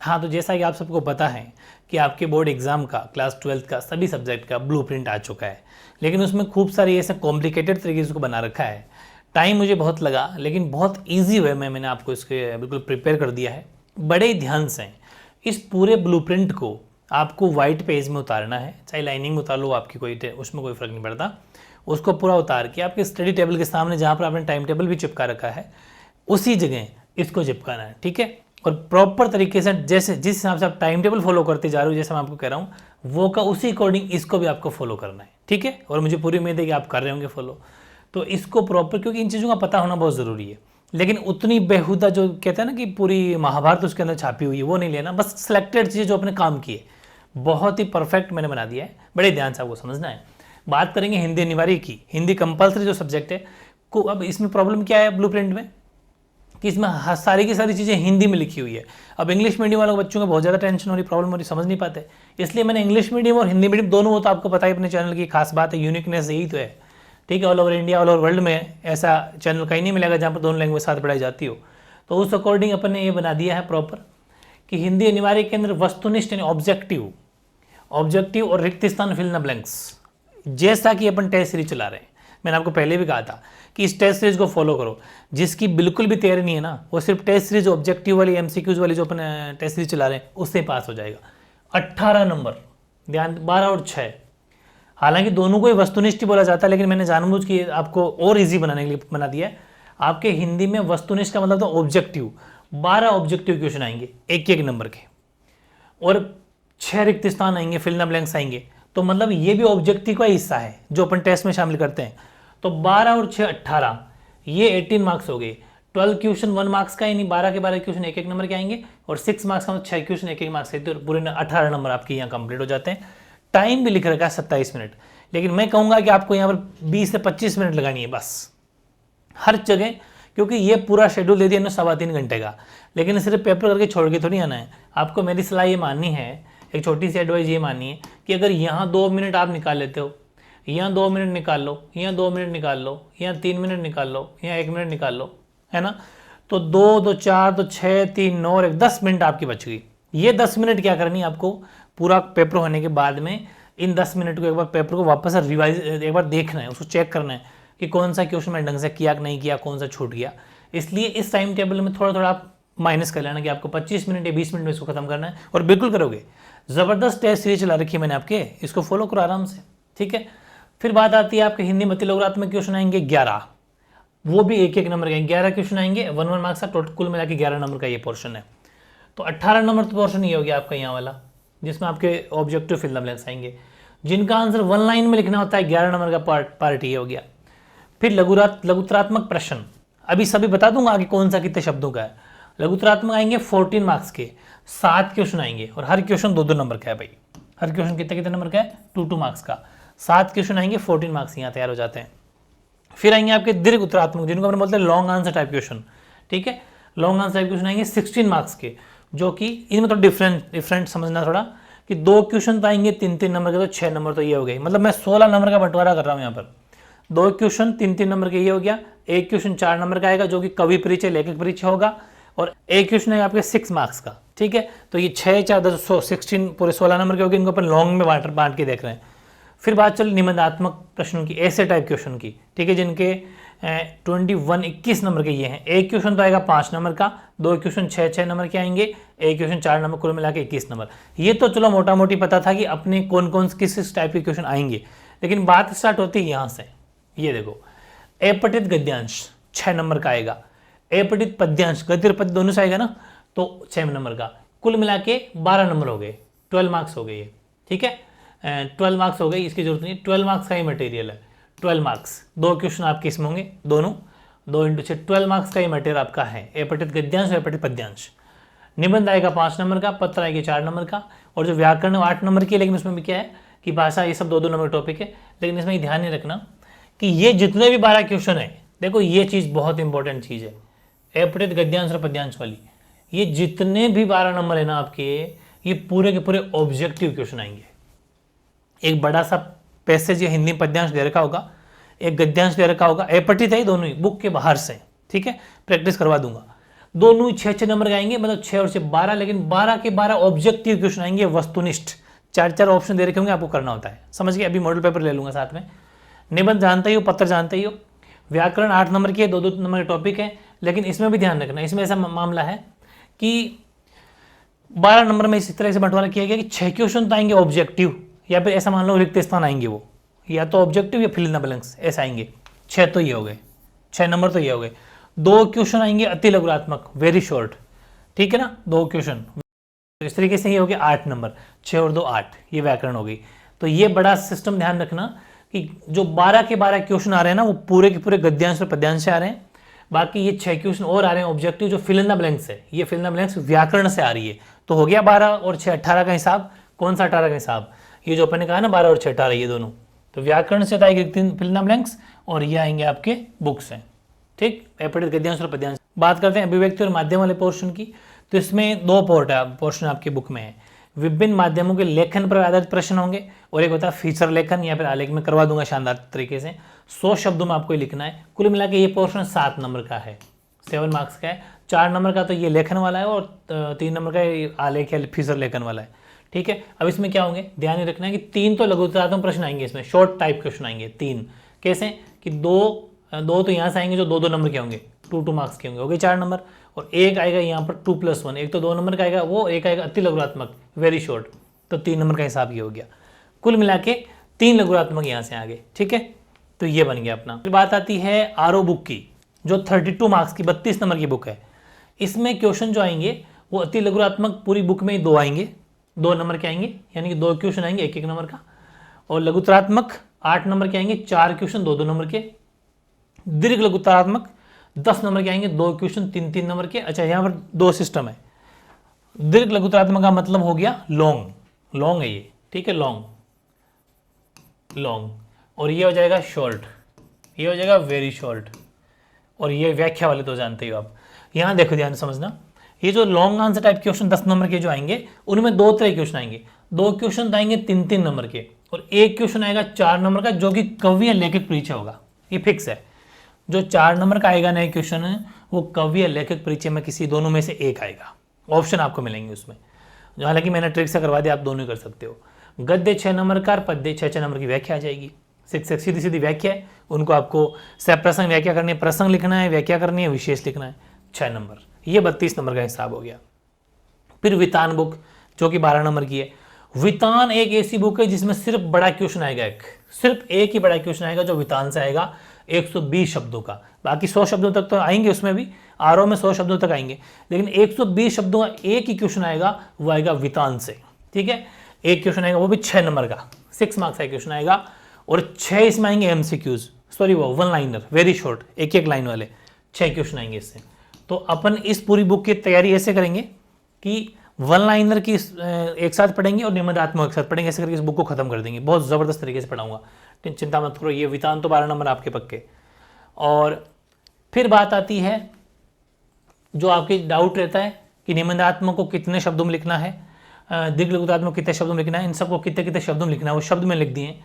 हाँ, तो जैसा कि आप सबको पता है कि आपके बोर्ड एग्जाम का क्लास 12th का सभी सब्जेक्ट का ब्लूप्रिंट आ चुका है, लेकिन उसमें खूब सारी ऐसे कॉम्प्लिकेटेड तरीके से उसको बना रखा है। टाइम मुझे बहुत लगा, लेकिन बहुत ईजी वे में मैंने आपको इसके बिल्कुल प्रिपेयर कर दिया है। बड़े ध्यान से इस पूरे ब्लूप्रिंट को आपको वाइट पेज में उतारना है, चाहे लाइनिंग में उतार लो, आपकी उसमें कोई फ़र्क नहीं पड़ता। उसको पूरा उतार के आपके स्टडी टेबल के सामने जहाँ पर आपने टाइम टेबल भी चिपका रखा है उसी जगह इसको चिपकाना है, ठीक है। और प्रॉपर तरीके से जैसे जिस हिसाब से आप टाइम टेबल फॉलो करते जा रहे हो, जैसे मैं आपको कह रहा हूँ वो का उसी अकॉर्डिंग इसको भी आपको फॉलो करना है, ठीक है। और मुझे पूरी उम्मीद है कि आप कर रहे होंगे फॉलो। तो इसको प्रॉपर, क्योंकि इन चीज़ों का पता होना बहुत ज़रूरी है, लेकिन उतनी बेहुदा जो कहते हैं ना कि पूरी महाभारत उसके अंदर छापी हुई है वो नहीं लेना, बस सिलेक्टेड चीज़ें जो अपने काम की है बहुत ही परफेक्ट मैंने बना दिया है। बड़े ध्यान से आपको समझना है। बात करेंगे हिंदी अनिवार्य की। हिंदी कंपलसरी जो सब्जेक्ट है को, अब इसमें प्रॉब्लम क्या है ब्लूप्रिंट में कि इसमें सारी की सारी चीज़ें हिंदी में लिखी हुई है। अब इंग्लिश मीडियम वालों बच्चों को बहुत ज़्यादा टेंशन हो रही, प्रॉब्लम हो रही, समझ नहीं पाते। इसलिए मैंने इंग्लिश मीडियम और हिंदी मीडियम दोनों, वो तो आपको पता है अपने चैनल की खास बात है, यूनिकनेस यही तो है, ठीक है। All over India, all over world में ऐसा चैनल कहीं नहीं मिलेगा जहाँ पर दोनों लैंग्वेज साथ पढ़ाई जाती हो। तो उस अकॉर्डिंग अपन ने ये बना दिया है प्रॉपर कि हिंदी अनिवार्य के अंदर वस्तुनिष्ठ यानी ऑब्जेक्टिव और रिक्त स्थान फिल इन द ब्लैंक्स, जैसा कि अपन टेस्ट सीरीज चला रहे हैं। मैंने आपको पहले भी कहा था कि इस टेस्ट सीरीज को फॉलो करो। जिसकी बिल्कुल भी तैयारी नहीं है ना, वो सिर्फ टेस्ट सीरीज ऑब्जेक्टिव वाली एमसीक्यूज वाली जो अपन टेस्ट सीरीज चला रहे हैं उससे पास हो जाएगा। 18 नंबर, ध्यान, 12 और 6। हालांकि दोनों को ही वस्तुनिष्ठ बोला जाता है, लेकिन मैंने जानबूझ के आपको और इजी बनाने के लिए बना दिया है। आपके हिंदी में वस्तुनिष्ठ का मतलब तो ऑब्जेक्टिव, 12 ऑब्जेक्टिव क्वेश्चन आएंगे एक एक नंबर के, और 6 रिक्त स्थान आएंगे, फिल इन द ब्लैंक्स आएंगे। तो मतलब ये भी ऑब्जेक्टिव का हिस्सा है जो अपन टेस्ट में शामिल करते हैं। तो 12 और 6 18, ये 18 मार्क्स हो गए। 12 क्वेश्चन 1 मार्क्स का, यानी 12 के 12 क्वेश्चन एक एक नंबर के आएंगे, और 6 मार्क्स का 6 क्वेश्चन एक एक मार्क्स के, तो पूरे 18 नंबर आपके यहाँ कंप्लीट हो जाते हैं। टाइम भी लिख रखा है 27 मिनट, लेकिन मैं कहूँगा कि आपको यहाँ पर 20 से 25 मिनट लगानी है बस हर जगह, क्योंकि ये पूरा शेड्यूल दे दिया ना 3.25 घंटे का। लेकिन सिर्फ पेपर करके छोड़ के थोड़ी आना है। आपको मेरी सलाह ये माननी है, एक छोटी सी एडवाइस ये मानिए कि अगर यहाँ 2 मिनट आप निकाल लेते हो, यहाँ 2 मिनट निकाल लो, यहाँ 2 मिनट निकाल लो, यहाँ 3 मिनट निकाल लो, यहाँ 1 मिनट निकाल लो, है ना। तो 2 2 4 तो 6 3 9 और 1 10 मिनट आपकी बच गई। ये 10 मिनट क्या करनी है आपको, पूरा पेपर होने के बाद में इन 10 मिनट को एक बार पेपर को वापस से रिवाइज एक बार देखना है, उसको चेक करना है कि कौन सा क्वेश्चन मैंने ढंग से किया कि नहीं किया, कौन सा छूट गया। इसलिए इस टाइम टेबल में थोड़ा थोड़ा आप माइनस कर लेना कि आपको 25 मिनट या 20 मिनट में इसको खत्म करना है, और बिल्कुल करोगे। ज़बरदस्त टेस्ट सीरीज चला रखी है मैंने आपके, इसको फॉलो करो आराम से, ठीक है। फिर बात आती है आपके हिंदी मध्य लोकरात्मक क्वेश्चन आएंगे 11, वो भी एक एक नंबर के 11 क्वेश्चन आएंगे, 1 मार्क्स का, टोटल कुल मिला के 11 नंबर का ये पोर्शन है। तो 18 नंबर तो पोर्शन ये हो गया आपका यहाँ वाला, जिसमें आपके ऑब्जेक्टिव फिल द ब्लैंक्स आएंगे, जिनका आंसर 1 लाइन में लिखना होता है। 11 नंबर का पार्ट ये हो गया। फिर लघुतरात्मक प्रश्न, अभी सभी बता दूंगा आगे कौन सा कितने शब्दों का है। लघुतरात्मक आएंगे 14 मार्क्स के, 7 क्वेश्चन आएंगे, और हर क्वेश्चन 2 2 नंबर का है भाई। हर क्वेश्चन कितने कितने नंबर का है, 2 2 मार्क्स का। 7 क्वेश्चन आएंगे, 14 मार्क्स यहाँ तैयार हो जाते हैं। फिर आएंगे आपके दीर्घ उत्तरात्मक, जिनको हम बोलते हैं लॉन्ग आंसर टाइप क्वेश्चन, ठीक है। लॉन्ग आंसर टाइप क्वेश्चन आएंगे 16 मार्क्स के, जो कि इनमें थोड़ा डिफरेंट समझना थोड़ा, कि 2 क्वेश्चन तो आएंगे 3 3 नंबर के, तो 6 नंबर तो ये हो गए। मतलब मैं 16 नंबर का बंटवारा कर रहा हूँ यहाँ पर। 2 क्वेश्चन 3 3 नंबर के ये हो गया, 1 क्वेश्चन 4 नंबर का आएगा जो कि कवि परिचय लेखक परिचय होगा, और 1 क्वेश्चन है आपके 6 मार्क्स का, ठीक है। तो ये 6 4 10 16 पूरे 16 नंबर के हो गए, इनको अपन लॉन्ग में बांट के देख रहे हैं। फिर बात चल निबंधात्मक प्रश्नों की, ऐसे टाइप क्वेश्चन की, ठीक है, जिनके 21 नंबर के ये हैं। 1 क्वेश्चन तो आएगा 5 नंबर का, 2 क्वेश्चन 6 6 नंबर के आएंगे, 1 क्वेश्चन 4 नंबर, कुल मिला के 21 नंबर। ये तो चलो मोटा मोटी पता था कि अपने कौन कौन किस टाइप के क्वेश्चन आएंगे, लेकिन बात स्टार्ट होती है यहाँ से। ये देखो, अपठित गद्यांश 6 नंबर का आएगा, अपठित पद्यांश, गद्य और पद्य दोनों से आएगा ना, तो 6 नंबर का, कुल मिला के 12 नंबर हो गए, 12 मार्क्स हो गए ये, ठीक है। 12 मार्क्स हो गए, इसकी जरूरत नहीं, 12 मार्क्स का ही मटेरियल है। 12 मार्क्स, 2 क्वेश्चन आपके इसमें होंगे, दोनों 2 × 6, 12 मार्क्स का ही मटेरियल आपका है। अपठित गद्यांश और अपठित पद्यांश। निबंध आएगा 5 नंबर का, पत्र आएगा 4 नंबर का, और जो व्याकरण 8 नंबर की, लेकिन उसमें भी क्या है कि भाषा, ये सब 2 2 नंबर टॉपिक है। लेकिन इसमें ध्यान नहीं रखना कि ये जितने भी 12 क्वेश्चन है, देखो ये चीज़ बहुत इंपॉर्टेंट चीज़ है, अपठित गद्यांश और पद्यांश वाली, ये जितने भी 12 नंबर है ना आपके, ये पूरे के पूरे ऑब्जेक्टिव क्वेश्चन आएंगे। एक बड़ा सा पैसेज या हिंदी पद्यांश दे रखा होगा, एक गद्यांश दे रखा होगा, अपठित है दोनों ही बुक के बाहर से, ठीक है, प्रैक्टिस करवा दूंगा। दोनों 6-6 नंबर का आएंगे, मतलब 6 और 6 12, लेकिन 12 के 12 ऑब्जेक्टिव क्वेश्चन आएंगे, वस्तुनिष्ठ। 4-4 ऑप्शन दे रखे होंगे, आपको करना होता है। समझ गए? अभी मॉडल पेपर ले लूंगा साथ में। निबंध जानते ही हो, पत्र जानते ही हो। व्याकरण 8 नंबर की है, 2-2 नंबर के टॉपिक है, लेकिन इसमें भी ध्यान रखना, इसमें ऐसा मामला है कि 12 नंबर में इस तरह से बंटवारा किया गया कि 6 क्वेश्चन तो आएंगे ऑब्जेक्टिव, या फिर ऐसा मान लो रिक्त स्थान आएंगे, वो या तो ऑब्जेक्टिव या फिल इन द ब्लैंक्स ऐसा आएंगे। 6 तो ये हो गए, 6 नंबर तो ये हो गए। 2 क्वेश्चन आएंगे अति लघुरात्मक, वेरी शॉर्ट, ठीक है ना, 2 क्वेश्चन। इस तरीके से ये हो गया 8 नंबर, 6 और 2 8, ये व्याकरण हो गई। तो ये बड़ा सिस्टम ध्यान रखना कि जो 12 के 12 क्वेश्चन आ रहे हैं ना, वो पूरे के पूरे गद्यांश और पद्यांश से आ रहे हैं। बाकी ये 6 क्वेश्चन और आ रहे हैं ऑब्जेक्टिव, जो फिल इन द ब्लैंक्स है, ये फिल इन द ब्लैंक्स व्याकरण से आ रही है। तो हो गया 12 और 6 18 का हिसाब। कौन सा 18 का हिसाब? ये जो अपन ने कहा ना 12 और 6 18, ये दोनों तो व्याकरण से आएगी फिल इन द ब्लैंक्स, और ये आएंगे आपके बुक्स हैं, ठीक, एपिडिक गद्यांश और पद्यांश। बात करते हैं अभिव्यक्ति और माध्यम वाले पोर्शन की। तो इसमें 2 पोर्शन आपकी बुक में है। विभिन्न माध्यमों के लेखन पर आधारित प्रश्न होंगे, और एक होता है फीचर लेखन, या फिर आलेख में करवा दूंगा शानदार तरीके से। 100 शब्दों में आपको ये लिखना है। कुल मिला के ये पोर्शन 7 नंबर का है, 7 मार्क्स का है। 4 नंबर का तो ये लेखन वाला है, और 3 नंबर का ये आलेख या फीचर लेखन वाला है, ठीक है। अब इसमें क्या होंगे, ध्यान रखना है कि 3 तो लघुत्तरात्मक प्रश्न आएंगे इसमें, शॉर्ट टाइप क्वेश्चन आएंगे 3। कैसे कि 2 तो यहाँ से आएंगे जो 2-2 नंबर के होंगे, 2-2 मार्क्स के होंगे, हो गए 4 नंबर। और एक आएगा यहाँ पर 2+1, एक तो 2 नंबर का आएगा वो, एक आएगा अति लघुरात्मक वेरी शॉर्ट, तो 3 नंबर का हिसाब ये हो गया। कुल मिला के 3 लघुरात्मक यहाँ से आगे, ठीक है। तो ये बन गया अपना। फिर बात आती है आरओ बुक की, जो 32 मार्क्स की 32 नंबर की बुक है। इसमें क्वेश्चन जो आएंगे वो अति लघुरात्मक पूरी बुक में 2 आएंगे, 2 नंबर के आएंगे, यानी कि 2 क्वेश्चन आएंगे 1-1 नंबर का। और लघुत्तरात्मक 8 नंबर के आएंगे, 4 क्वेश्चन 2-2 नंबर के। दीर्घ लघुत्तरात्मक 10 नंबर के आएंगे, 2 क्वेश्चन 3-3 नंबर के। अच्छा, यहाँ पर 2 सिस्टम है। दीर्घ लघुत्तरात्मक का मतलब हो गया लॉन्ग, लॉन्ग है ये, ठीक है, लॉन्ग, और ये हो जाएगा शॉर्ट, ये हो जाएगा वेरी शॉर्ट, और ये व्याख्या वाले तो जानते हो आप। यहाँ देखो ध्यान समझना, ये जो long answer type question 10 number के जो आएंगे, उनमें 2 तरह के क्वेश्चन आएंगे। 2 क्वेश्चन आएंगे 3-3 नंबर के, और एक क्वेश्चन आएगा 4 नंबर का, जो कि कवि या लेखक परिचय होगा, ये फिक्स है। जो 4 नंबर का आएगा नया क्वेश्चन है, वो कवि या लेखक परिचय में किसी दोनों में से एक आएगा, ऑप्शन आपको मिलेंगे उसमें। हालांकि मैंने ट्रिक से करवा दिया, आप दोनों ही कर सकते हो। गद्य 6 नंबर का, पद्य 6 नंबर की व्याख्या आ जाएगी। सीधी सीधी व्याख्या है, उनको आपको सप्रसंग व्याख्या करनी है, प्रसंग लिखना है, व्याख्या करनी है, विशेष लिखना है, 6 नंबर। ये 32 नंबर का हिसाब हो गया। फिर वितान बुक, जो कि 12 नंबर की है। वितान एक ऐसी बुक है जिसमें सिर्फ बड़ा क्वेश्चन आएगा, सिर्फ एक ही बड़ा क्वेश्चन आएगा जो वितान से आएगा, 120 शब्दों का। बाकी 100 शब्दों तक तो आएंगे, उसमें भी आरओ में 100 शब्दों तक आएंगे, लेकिन 120 शब्दों का एक ही क्वेश्चन आएगा, वो आएगा वितान से, ठीक है। एक क्वेश्चन आएगा, वो भी 6 नंबर का, 6 मार्क्स का क्वेश्चन आएगा, और 6 इसमें आएंगे एमसीक्यूज, सॉरी वो 1 लाइनर वेरी शॉर्ट, 1-1 लाइन वाले 6 क्वेश्चन आएंगे इससे। तो अपन इस पूरी बुक की तैयारी ऐसे करेंगे कि 1 लाइनर की एक साथ पढ़ेंगे और निबंधात्मक एक साथ पढ़ेंगे, ऐसे करके इस बुक को खत्म कर देंगे। बहुत ज़बरदस्त तरीके से पढ़ाऊंगा, चिंता मत करो। ये वितान तो 12 नंबर आपके पक्के। और फिर बात आती है जो आपके डाउट रहता है कि निबंधात्मक को कितने शब्दों में लिखना है, दीर्घ लघुत्तरात्मक कितने शब्दों में लिखना है, इन सबको कितने कितने शब्दों में लिखना है, वो शब्द में लिख दिए।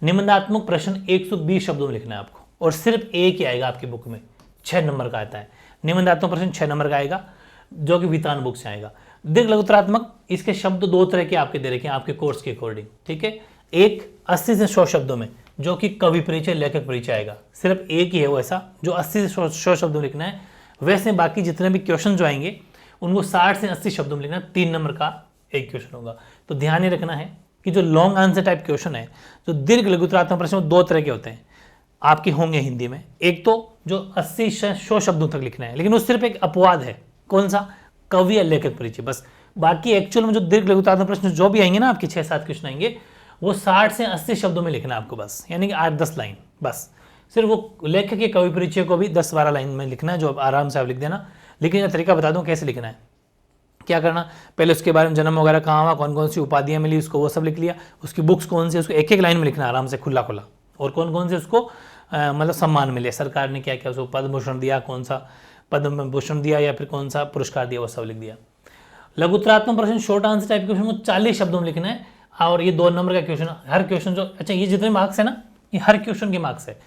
निबंधात्मक प्रश्न 120 शब्दों में लिखना है आपको, और सिर्फ एक ही आएगा आपकी बुक में, 6 नंबर का आता है। निबंधात्मक प्रश्न 6 नंबर का आएगा, जो कि वितान बुक से आएगा। दीर्घ लघुत्तरात्मक, इसके शब्द 2 तरह के आपके दे रखे हैं आपके कोर्स के अकॉर्डिंग, ठीक है। एक 80 से 100 शब्दों में, जो कि कवि परिचय लेखक परिचय आएगा, सिर्फ एक ही है वो ऐसा, जो 80 से 100 शब्दों में लिखना है। वैसे बाकी जितने भी क्वेश्चन जो आएंगे उनको 60 से 80 शब्दों में लिखना, 3 नंबर का एक क्वेश्चन होगा। तो ध्यान ही रखना है कि जो लॉन्ग आंसर टाइप क्वेश्चन है, जो दीर्घ लघुत्तरात्मक प्रश्न, 2 तरह के होते हैं आपके होंगे हिंदी में। एक तो जो 80 से 100 शब्दों तक लिखना है, लेकिन वो सिर्फ एक अपवाद है, कौन सा, कवि या लेखक परिचय, बस। बाकी एक्चुअल में जो दीर्घ लघुत्तरात्मक प्रश्न जो भी आएंगे ना, आपके 6-7 क्वेश्चन आएंगे, वो 60 से 80 शब्दों में लिखना है आपको बस, यानी कि 8-10 लाइन बस। सिर्फ वो लेखक के कवि परिचय को भी 10-12 लाइन में लिखना है, जो आराम से आप लिख देना। लेकिन यह तरीका बता दूं कैसे लिखना है, क्या करना, पहले उसके बारे में जन्म वगैरह कहाँ हुआ, कौन कौन सी उपाधियाँ मिली उसको, वो सब लिख लिया। उसकी बुक्स कौन सी, उसको 1-1 लाइन में लिखना आराम से, खुला खुला। और कौन कौन से उसको मतलब सम्मान मिले, सरकार ने क्या क्या उसको पद्म भूषण दिया, कौन सा पद्म भूषण दिया या फिर कौन सा पुरस्कार दिया, वो सब लिख दिया। लघुत्तरात्मक प्रश्न शॉर्ट आंसर टाइप क्वेश्चन को 40 शब्दों में लिखना है, और ये 2 नंबर का क्वेश्चन, हर क्वेश्चन जो, अच्छा ये जितने मार्क्स है ना, ये हर क्वेश्चन के मार्क्स है।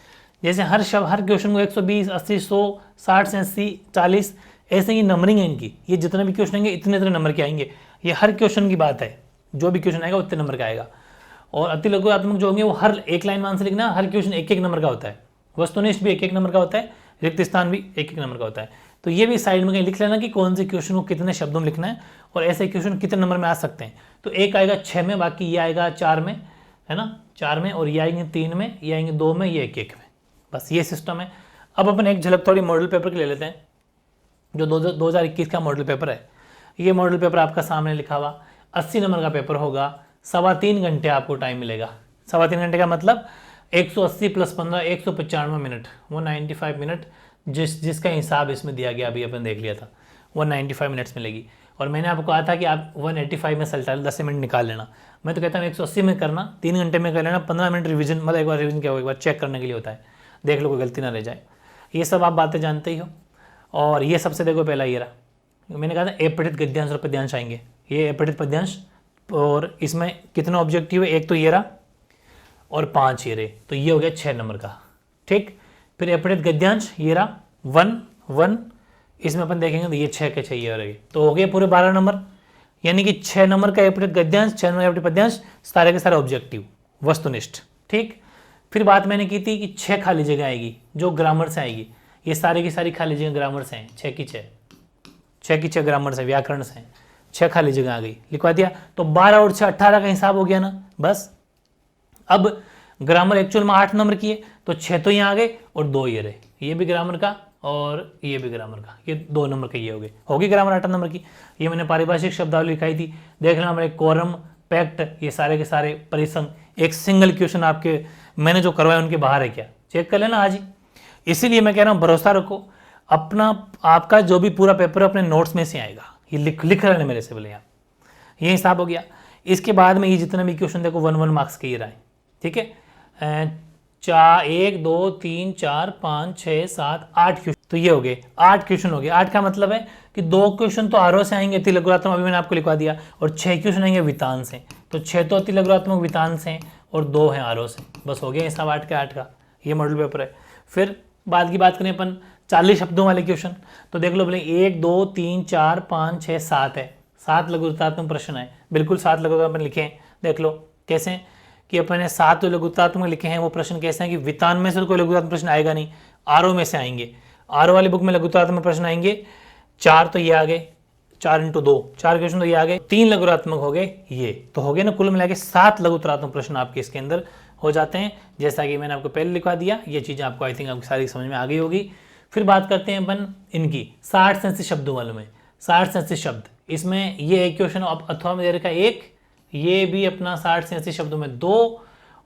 जैसे हर क्वेश्चन को 120, 80, 100, 60 से 80, 40 ऐसे ही नंबरिंग है इनकी, ये जितने भी क्वेश्चन आएंगे इतने इतने नंबर के आएंगे, ये हर क्वेश्चन की बात है, जो भी क्वेश्चन आएगा उतने नंबर का आएगा। और अति लघुत्मक जो होंगे वो हर एक लाइन में आंसर लिखना, हर क्वेश्चन एक एक नंबर का होता है, वस्तुनिष्ठ भी एक एक नंबर का होता है, रिक्त स्थान भी एक एक नंबर का होता है। तो ये भी साइड में कहीं लिख लेना कि कौन से क्वेश्चन को कितने शब्दों में लिखना है और ऐसे क्वेश्चन कितने नंबर में आ सकते हैं। तो एक आएगा 6 में, बाकी ये आएगा 4 में, है ना, 4 में, और ये आएंगे 3 में, ये आएंगे 2 में, ये 1 में। बस ये सिस्टम है। अब अपन एक झलक थोड़ी मॉडल पेपर की ले लेते हैं, जो 2021 का मॉडल पेपर है। ये मॉडल पेपर आपका सामने लिखा हुआ 80 नंबर का पेपर होगा, 3.25 घंटे आपको टाइम मिलेगा। 3.25 घंटे का मतलब 180 + 15 195 मिनट, 195 मिनट, जिसका हिसाब इसमें दिया गया, अभी अपन देख लिया था, 195 मिनट्स मिलेगी। और मैंने आपको कहा था कि आप 185 में सेल्फ 10 मिनट निकाल लेना। मैं तो कहता हूँ 180 में करना, 3 घंटे में कर लेना, 15 मिनट रिवीजन, मतलब एक बार रिवीजन क्या हो, एक बार चेक करने के लिए होता है, देख लो कोई गलती ना रह जाए। ये सब आप बातें जानते ही हो। और ये सबसे देखो पहला ये रहा, मैंने कहा था अपठित गद्यांश और पद्यांश आएंगे, ये अपठित पद्यांश, और इसमें कितना ऑब्जेक्टिव है, एक तो ये रहा और 5 ये रहे, तो ये हो गया 6 नंबर का, ठीक। फिर अपठित गद्यांश ये रहा 1, इसमें अपन देखेंगे तो ये 6 के 6 ये रहे, तो हो गए पूरे 12 नंबर, यानी कि 6 नंबर का अपठित गद्यांश, 6 नंबर का अपठित पद्यांश, सारे के सारे ऑब्जेक्टिव वस्तुनिष्ठ, ठीक। फिर बात मैंने की थी कि 6 खाली जगह आएगी जो ग्रामर से आएगी, ये सारी की सारी खाली जगह ग्रामर से हैं, 6 की 6 ग्रामर से, व्याकरण से, 6 खाली जगह आ गई, लिखवा दिया। तो 12 और 6 18 का हिसाब हो गया ना, बस। अब ग्रामर एक्चुअल में 8 नंबर की है, तो 6 तो यहाँ आ गए और 2 ये रहे, ये भी ग्रामर का और ये भी ग्रामर का, ये 2 नंबर के ये हो गए, होगी ग्रामर 8 नंबर की। ये मैंने पारिभाषिक शब्दावली लिखाई थी, देख लेना, हमारे कोरम, पैक्ट, ये सारे के सारे परिसंग, एक सिंगल क्वेश्चन आपके मैंने जो करवाए उनके बाहर है क्या, चेक कर लेना आज ही। इसीलिए मैं कह रहा हूँ भरोसा रखो, अपना आपका जो भी पूरा पेपर अपने नोट्स में से आएगा, ये लिख रहे मेरे से बोले, यहाँ ये हिसाब हो गया। इसके बाद में ये जितने भी क्वेश्चन देखो 1 मार्क्स के ये रहे, ठीक है, 1 2 3 4 5 6 7 8 क्वेश्चन, तो ये हो गए 8 क्वेश्चन हो गए। 8 का मतलब है कि 2 क्वेश्चन तो आरोह से आएंगे, अति लघुत्मक, अभी मैंने आपको लिखवा दिया, और 6 क्वेश्चन आएंगे वितान से, तो 6 तो अति लघुत्मक वितान से और 2 हैं आरोह से, बस हो गया हिसाब 8 का। ये मॉडल पेपर है। फिर बाद की बात करें अपन 40 शब्दों वाले क्वेश्चन, तो देख लो बोले 1 2 3 4 5 6 7 है, 7 लघुत्मक प्रश्न है, बिल्कुल 7 लघुत्मक अपन लिखे हैं। देख लो कैसे कि अपन ने 7 लघुत्मक लिखे हैं, वो प्रश्न कैसे हैं कि वितान में से तो कोई लघुत्मक प्रश्न आएगा नहीं, आरोह में से आएंगे। आरोह वाली बुक में लघुत्मक प्रश्न आएंगे 4, तो ये आ गए 4 × 2 4 क्वेश्चन, तो ये आ गए 3 लघुत्मक हो गए, ये तो हो गए ना, कुल मिला के 7 लघुत्मक प्रश्न आपके इसके अंदर हो जाते हैं। जैसा कि मैंने आपको पहले लिखवा दिया, ये चीज़ें आपको आई थिंक आपकी सारी समझ में आ गई होगी। फिर बात करते हैं अपन इनकी 60 से 80 शब्दों वालों में, 60 से 80 शब्द, इसमें ये एक क्वेश्चन अथवा में दे रखा है 1, ये भी अपना 60 से 80 शब्दों में 2,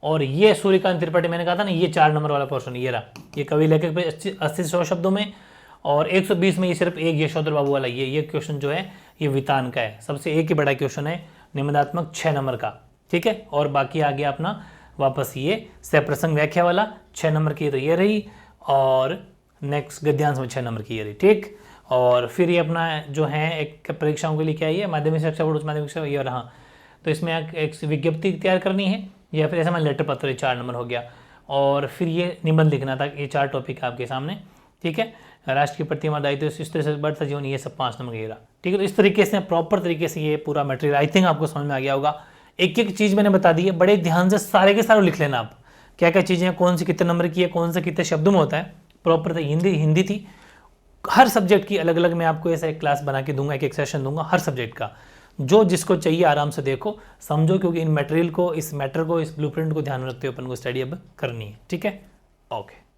और ये सूर्यकांत त्रिपाठी मैंने कहा था ना, ये 4 नंबर वाला पोर्शन ये रहा, ये कवि लेखक पे 80 से 100 शब्दों में, और 120 में ये सिर्फ एक यशोधर बाबू वाला ये क्वेश्चन जो है ये वितान का है, सबसे एक ही बड़ा क्वेश्चन है, निबंधात्मक 6 नंबर का, ठीक है। और बाकी आ गया अपना वापस ये सप्रसंग व्याख्या वाला 6 नंबर की, तो ये रही, और नेक्स्ट गद्यांश में 6 नंबर की ये रही, ठीक। और फिर ये अपना जो है एक परीक्षाओं के लिए क्या है, माध्यमिक शिक्षा बोर्ड, उच्च माध्यमिक शिक्षा, ये रहा, तो इसमें एक विज्ञप्ति तैयार करनी है, या फिर ऐसा मैं लेटर पत्र 4 नंबर हो गया, और फिर ये निबंध लिखना था, ये 4 टॉपिक आपके सामने, ठीक है। राष्ट्र की प्रतिमा, दायित्व, इस तरह से बढ़ता जीवन, ये सब 5 नंबर का ये रहा, ठीक है। तो इस तरीके से प्रॉपर तरीके से ये पूरा मटेरियल आई थिंक आपको समझ में आ गया होगा। एक एक चीज़ मैंने बता दी है, बड़े ध्यान से सारे के सारे लिख लेना आप, क्या क्या चीज़ें हैं, कौन सी कितने नंबर की है, कौन से कितने शब्दों में होता है, प्रॉपर हिंदी थी। हर सब्जेक्ट की अलग अलग मैं आपको ऐसा एक क्लास बना के दूंगा, एक सेशन दूंगा हर सब्जेक्ट का, जो जिसको चाहिए आराम से देखो समझो, क्योंकि इन मटेरियल को, इस मैटर को, इस ब्लूप्रिंट को ध्यान रखते हुए अपन को स्टडी अब करनी है, ठीक है। ओके।